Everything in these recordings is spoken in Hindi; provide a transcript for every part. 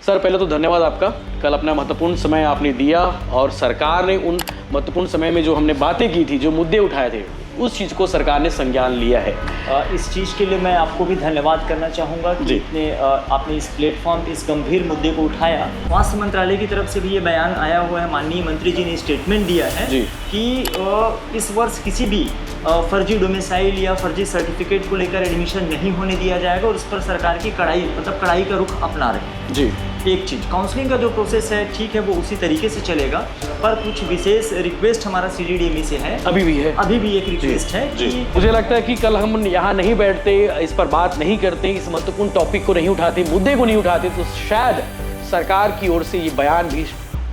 सर पहले तो धन्यवाद आपका। कल अपना महत्वपूर्ण समय आपने दिया और सरकार ने उन महत्वपूर्ण समय में जो हमने बातें की थी, जो मुद्दे उठाए थे, उस चीज़ को सरकार ने संज्ञान लिया है। इस चीज़ के लिए मैं आपको भी धन्यवाद करना चाहूँगा कि आपने इस प्लेटफॉर्म इस गंभीर मुद्दे को उठाया। स्वास्थ्य मंत्रालय की तरफ से भी ये बयान आया हुआ है, माननीय मंत्री जी ने स्टेटमेंट दिया है कि इस वर्ष किसी भी फर्जी डोमिसाइल या फर्जी सर्टिफिकेट को लेकर एडमिशन नहीं होने दिया जाएगा और उस पर सरकार की कड़ाई का रुख अपना रहे हैं। जी, एक चीज़ काउंसलिंग का जो प्रोसेस है ठीक है, वो उसी तरीके से चलेगा, पर कुछ विशेष रिक्वेस्ट हमारा CGDME से है। अभी भी एक रिक्वेस्ट है कि मुझे लगता है कि कल हम यहाँ नहीं बैठते, इस पर बात नहीं करते, इस महत्वपूर्ण टॉपिक को नहीं उठाते, मुद्दे को नहीं उठाते, तो शायद सरकार की ओर से ये बयान भी,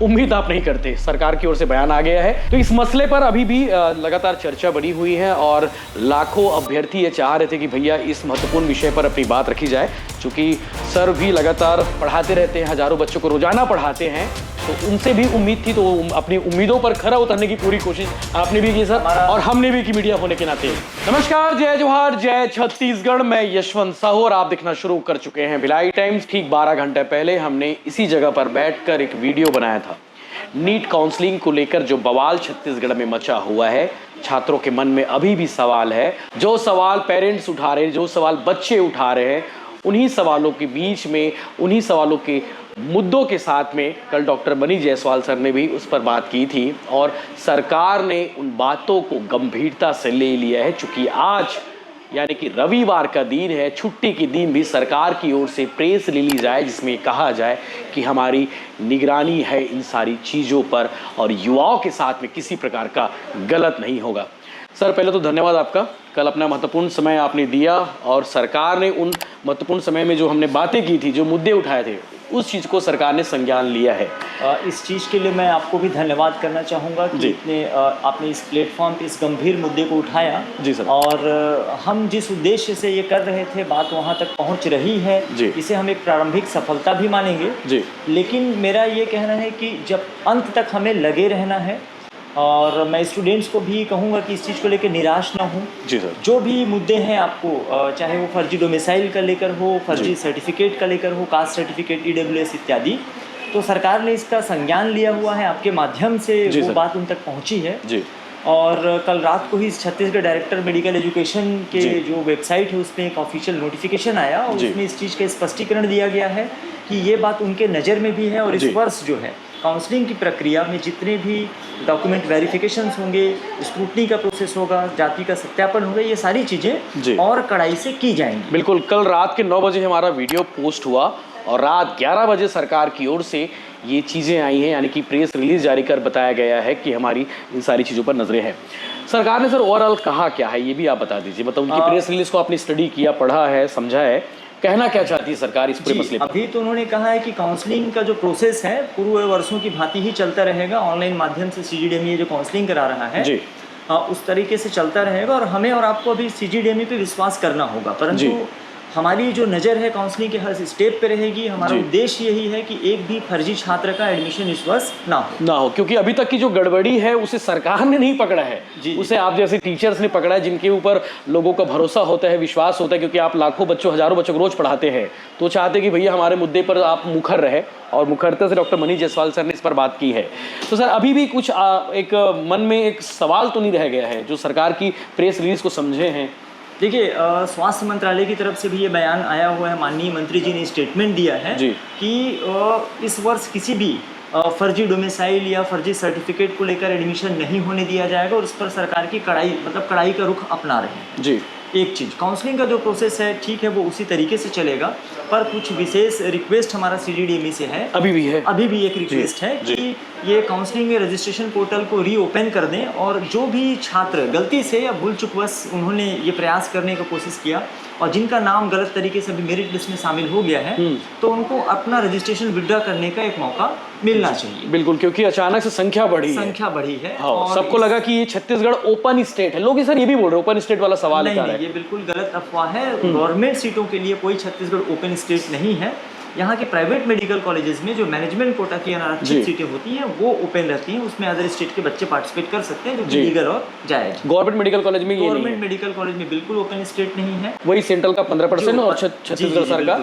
उम्मीद आप नहीं करते, सरकार की ओर से बयान आ गया है। तो इस मसले पर अभी भी लगातार चर्चा बढ़ी हुई है और लाखों अभ्यर्थी ये चाह रहे थे कि भैया इस महत्वपूर्ण विषय पर अपनी बात रखी जाए, क्योंकि सर भी लगातार पढ़ाते रहते हैं, हजारों बच्चों को रोजाना पढ़ाते हैं, तो उनसे भी उम्मीद थी, तो अपनी उम्मीदों पर खरा उतरने की पूरी कोशिश आपने भी की सर, और हमने भी की मीडिया होने के नाते। नमस्कार, जय जोहार, जय छत्तीसगढ़। मैं यशवंत साहू और आप देखना शुरू कर चुके हैं भिलाई टाइम्स। ठीक 12 घंटे पहले हमने इसी जगह पर बैठकर एक वीडियो बनाया था। नीट काउंसलिंग को लेकर जो बवाल छत्तीसगढ़ में मचा हुआ है, छात्रों के मन में अभी भी सवाल है। जो सवाल पेरेंट्स उठा रहे हैं, जो सवाल बच्चे उठा रहे हैं, उन्हीं सवालों के बीच में, उन्हीं सवालों के मुद्दों के साथ में कल डॉक्टर मनी जायसवाल सर ने भी उस पर बात की थी और सरकार ने उन बातों को गंभीरता से ले लिया है। चूंकि आज यानी कि रविवार का दिन है, छुट्टी के दिन भी सरकार की ओर से प्रेस रिलीज आए जिसमें कहा जाए कि हमारी निगरानी है इन सारी चीज़ों पर और युवाओं के साथ में किसी प्रकार का गलत नहीं होगा। सर पहले तो धन्यवाद आपका। कल अपना महत्वपूर्ण समय आपने दिया और सरकार ने उन महत्वपूर्ण समय में जो हमने बातें की थी, जो मुद्दे उठाए थे, उस चीज़ को सरकार ने संज्ञान लिया है। इस चीज़ के लिए मैं आपको भी धन्यवाद करना चाहूँगा कि आपने इस प्लेटफॉर्म इस गंभीर मुद्दे को उठाया। जी सर। और हम जिस उद्देश्य से ये कर रहे थे, बात वहाँ तक पहुँच रही है, इसे हम एक प्रारंभिक सफलता भी मानेंगे। जी। लेकिन मेरा ये कहना है कि जब अंत तक हमें लगे रहना है, और मैं स्टूडेंट्स को भी कहूँगा कि इस चीज़ को लेकर निराश ना हो। जी सर। जो भी मुद्दे हैं आपको, चाहे वो फर्जी डोमिसाइल का लेकर हो, फर्जी सर्टिफिकेट का लेकर हो, कास्ट सर्टिफिकेट, EWS इत्यादि, तो सरकार ने इसका संज्ञान लिया हुआ है, आपके माध्यम से वो बात उन तक पहुँची है। जी। और कल रात को ही छत्तीसगढ़ डायरेक्टर मेडिकल एजुकेशन के जो वेबसाइट है, उसमें एक ऑफिशियल नोटिफिकेशन आया और उसमें इस चीज़ का स्पष्टीकरण दिया गया है कि ये बात उनके नज़र में भी है और इस वर्ष जो है काउंसलिंग की प्रक्रिया में जितने भी डॉक्यूमेंट वेरिफिकेशंस होंगे, स्क्रूटनी का प्रोसेस होगा, जाति का सत्यापन होगा, ये सारी चीज़ें और कड़ाई से की जाएंगी। बिल्कुल। कल रात के 9 बजे हमारा वीडियो पोस्ट हुआ और रात 11 बजे सरकार की ओर से ये चीज़ें आई हैं, यानी कि प्रेस रिलीज जारी कर बताया गया है कि हमारी इन सारी चीज़ों पर नजरें हैं। सरकार ने सर ओवरऑल कहा क्या है, ये भी आप बता दीजिए। मतलब उनकी प्रेस रिलीज को आपने स्टडी किया, पढ़ा है, समझा है, कहना क्या चाहती है सरकार इस पूरे मसले पर? अभी तो उन्होंने कहा है कि काउंसलिंग का जो प्रोसेस है पूर्व वर्षों की भांति ही चलता रहेगा। ऑनलाइन माध्यम से CGDME जो काउंसलिंग करा रहा है जी, उस तरीके से चलता रहेगा और हमें और आपको अभी CGDME पे विश्वास करना होगा। परंतु हमारी जो नज़र है काउंसलिंग के हर स्टेप पे रहेगी। हमारा उद्देश्य यही है कि एक भी फर्जी छात्र का एडमिशन इस वर्ष ना हो, क्योंकि अभी तक की जो गड़बड़ी है उसे सरकार ने नहीं पकड़ा है, उसे आप जैसे टीचर्स ने पकड़ा है, जिनके ऊपर लोगों का भरोसा होता है, विश्वास होता है, क्योंकि आप लाखों बच्चों, हजारों बच्चों को रोज पढ़ाते हैं, तो चाहते कि भैया हमारे मुद्दे पर आप मुखर रहे, और मुखरता से डॉक्टर मनी जायसवाल सर ने इस पर बात की है। तो सर अभी भी कुछ एक मन में एक सवाल तो नहीं रह गया है जो सरकार की प्रेस रिलीज को समझे हैं? देखिए, स्वास्थ्य मंत्रालय की तरफ से भी ये बयान आया हुआ है, माननीय मंत्री जी ने स्टेटमेंट दिया है कि इस वर्ष किसी भी फर्जी डोमिसाइल या फर्जी सर्टिफिकेट को लेकर एडमिशन नहीं होने दिया जाएगा और उस पर सरकार की कड़ाई का रुख अपना रहे हैं। जी। एक चीज़ काउंसलिंग का जो प्रोसेस है ठीक है, वो उसी तरीके से चलेगा, पर कुछ विशेष रिक्वेस्ट हमारा CGDME से है। अभी भी एक रिक्वेस्ट है कि ये काउंसलिंग रजिस्ट्रेशन पोर्टल को रीओपन कर दें और जो भी छात्र गलती से या भूल चुकवश उन्होंने ये प्रयास करने का कोशिश किया और जिनका नाम गलत तरीके से अभी मेरिट लिस्ट में शामिल हो गया है, तो उनको अपना रजिस्ट्रेशन विड्रॉ करने का एक मौका मिलना चाहिए। बिल्कुल, क्योंकि अचानक से संख्या बढ़ी है। और सबको लगा कि ये छत्तीसगढ़ ओपन स्टेट है। लोग सर ये भी बोल रहे हैं ओपन स्टेट वाला सवाल है। ये बिल्कुल गलत अफवाह है। गवर्नमेंट सीटों के लिए कोई छत्तीसगढ़ ओपन स्टेट नहीं है। यहाँ के प्राइवेट मेडिकल कॉलेजेस में जो मैनेजमेंट कोटा की अनारक्षित सीटें होती हैं वो ओपन रहती हैं, उसमें अदर स्टेट के बच्चे पार्टिसिपेट कर सकते हैं, जो कि लीगल और जायज। गवर्नमेंट मेडिकल कॉलेज में गवर्नमेंट मेडिकल कॉलेज में बिल्कुल ओपन स्टेट नहीं है। वही सेंट्रल का 15% और छत्तीसगढ़ सर का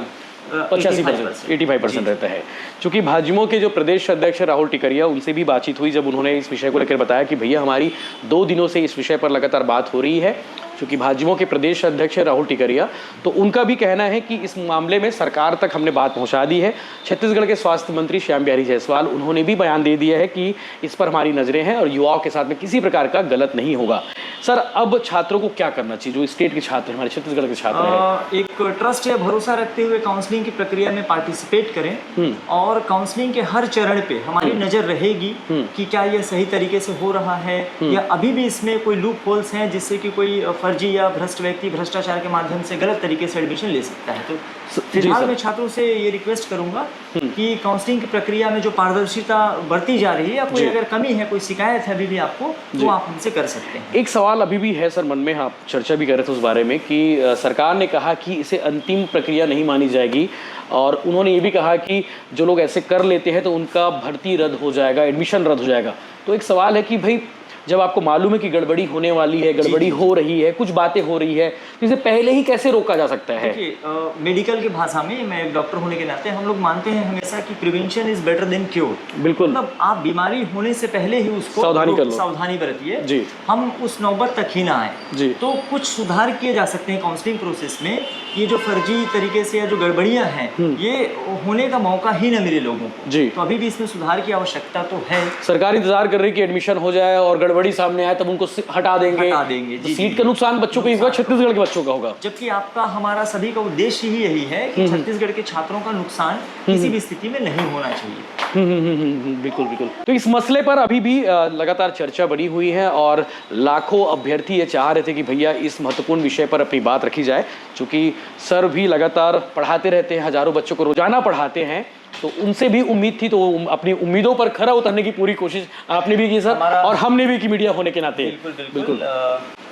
85% रहता है। चूंकि भाजपा के जो प्रदेश अध्यक्ष राहुल टिकरिया, उनसे भी बातचीत हुई जब उन्होंने इस विषय को लेकर बताया कि भैया हमारी 2 दिनों से इस विषय पर लगातार बात हो रही है। चूंकि भाजपा के प्रदेश अध्यक्ष राहुल टिकरिया, तो उनका भी कहना है कि इस मामले में सरकार तक हमने बात पहुंचा दी है। छत्तीसगढ़ के स्वास्थ्य मंत्री श्याम बिहारी जायसवाल, उन्होंने भी बयान दे दिया है कि इस पर हमारी नजरें हैं और युवाओं के साथ में किसी प्रकार का गलत नहीं होगा। सर, अब छात्रों को क्या करना चाहिए, जो स्टेट के छात्र हमारे छत्तीसगढ़ के छात्र हैं? एक ट्रस्ट या भरोसा रखते हुए काउंसलिंग की प्रक्रिया में पार्टिसिपेट करें और काउंसलिंग के हर चरण पे हमारी नजर रहेगी कि क्या यह सही तरीके से हो रहा है या अभी भी इसमें कोई लूप होल्स हैं जिससे कि कोई फर्जी या भ्रष्ट व्यक्ति भ्रष्टाचार के माध्यम से गलत तरीके से एडमिशन ले सकता है। तो फिलहाल मैं छात्रों से ये रिक्वेस्ट करूंगा कि काउंसलिंग की प्रक्रिया में जो पारदर्शिता बरती जा रही है या कोई अगर कमी है, कोई शिकायत है अभी भी आपको, तो आप हमसे कर सकते हैं। एक सवाल अभी भी है सर मन में, आप चर्चा भी कर रहे थे उस बारे में कि सरकार ने कहा कि इसे अंतिम प्रक्रिया नहीं मानी जाएगी और उन्होंने ये भी कहा कि जो लोग ऐसे कर लेते हैं तो उनका भर्ती रद्द हो जाएगा, एडमिशन रद्द हो जाएगा। तो एक सवाल है कि भाई जब आपको मालूम है कि गड़बड़ी होने वाली है, गड़बड़ी हो रही है, कुछ बातें हो रही है, तो इसे पहले ही कैसे रोका जा सकता है? देखिए, मेडिकल की भाषा में, मैं एक डॉक्टर होने के नाते, हम लोग मानते हैं हमेशा कि prevention is better than cure. बिल्कुल, मतलब आप बीमारी होने से पहले ही उसको सावधानी बरतिए जी, हम उस नौबत तक ही ना आए जी। तो कुछ सुधार किए जा सकते हैं काउंसलिंग प्रोसेस में। ये जो फर्जी तरीके से या जो गड़बड़ियां हैं, ये होने का मौका ही न मिले लोगों को जी। तो अभी भी इसमें सुधार की आवश्यकता तो है। सरकार इंतजार कर रही है कि एडमिशन हो जाए और बड़ी सामने आए तब उनको हटा देंगे जी, सीट का नुकसान बच्चों को होगा, छत्तीसगढ़ के बच्चों का होगा। जबकि आपका हमारा सभी का उद्देश्य ही यही है कि छत्तीसगढ़ के छात्रों का नुकसान किसी भी स्थिति में नहीं होना चाहिए। बिल्कुल बिल्कुल। तो इस मसले पर अभी भी लगातार चर्चा बनी हुई है और लाखों अभ्यर्थी ये चाह रहे थे कि भैया इस महत्वपूर्ण विषय पर अपनी बात रखी जाए। चूंकि सर भी लगातार पढ़ाते रहते हैं, हजारों बच्चों को रोजाना पढ़ाते हैं, तो उनसे भी उम्मीद थी, तो अपनी उम्मीदों पर खरा उतरने की पूरी कोशिश आपने भी की सर, और हमने भी की मीडिया होने के नाते। बिल्कुल।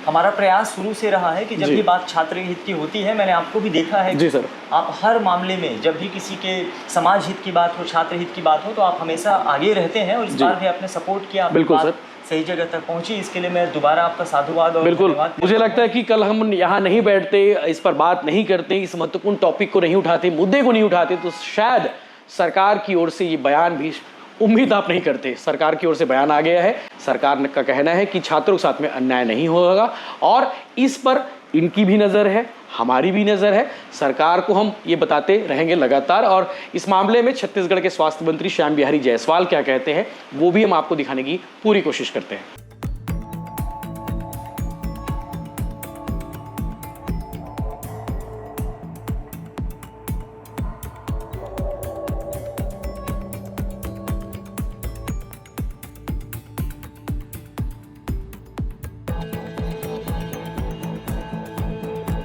हमारा प्रयास शुरू से रहा है कि जब भी बात छात्र हित की होती है, मैंने आपको भी देखा है जी सर, आप हर मामले में जब भी किसी के समाज हित की बात हो, छात्र हित की बात हो, तो आप हमेशा आगे रहते हैं और इस बार भी आपने सपोर्ट किया। बिल्कुल सर, सही जगह तक पहुंची, इसके लिए मैं दोबारा आपका साधुवाद और बिल्कुल। मुझे लगता है कि कल हम यहाँ नहीं बैठते, इस पर बात नहीं करते, इस महत्वपूर्ण टॉपिक को नहीं उठाते, मुद्दे को नहीं उठाते, तो शायद सरकार की ओर से ये बयान भी, उम्मीद आप नहीं करते, सरकार की ओर से बयान आ गया है। सरकार का कहना है कि छात्रों के साथ में अन्याय नहीं होगा और इस पर इनकी भी नज़र है, हमारी भी नज़र है। सरकार को हम ये बताते रहेंगे लगातार, और इस मामले में छत्तीसगढ़ के स्वास्थ्य मंत्री श्याम बिहारी जायसवाल क्या कहते हैं वो भी हम आपको दिखाने की पूरी कोशिश करते हैं।